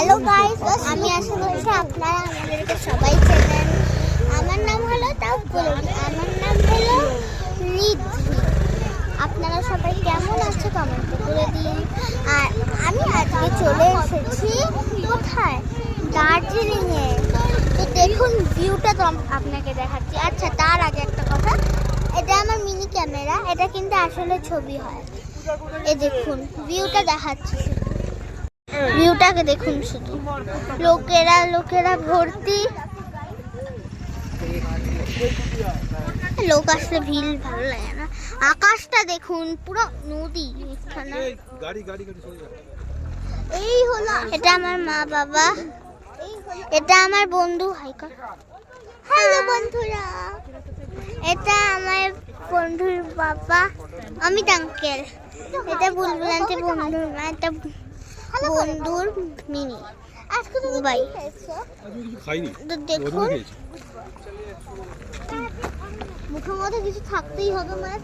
Hello guys, আমি আশা করছি আপনারা আমাদেরকে সবাই চেনেন। আমার নাম হলো আমার নাম হলো রিদ্ধি। আপনারা সবাই কেমন আছে কমেন্ট করে দিন। আর আমি আজকে চলে এসেছি কোথায়, দার্জিলিংয়ে। তো দেখুন ভিউটা তো আপনাকে দেখাচ্ছি। আচ্ছা, তার আগে একটা কথা, এটা আমার মিনি ক্যামেরা, এটা কিন্তু আসলে ছবি হয়। এই দেখুন ভিউটা দেখাচ্ছি, ভিউটাকে দেখুন, শুধু লোকেরা ভর্তি। লোক আসলে ভিড় ভালো লাগে না। আকাশটা দেখুন, পুরো নদী। এই হলো, এটা আমার মা বাবা, এটা আমার বন্ধু। হ্যালো বন্ধুরা, এটা আমার বন্ধুর বাবা, অমিত আঙ্কেল। এটা বুলবুল আন্টি বন্ধুর মা, এটা বন্ধুর মিনি। আজকে তুমি ভাই তো দেখুন, মুখের মধ্যে কিছু থাকতেই হবে, মানে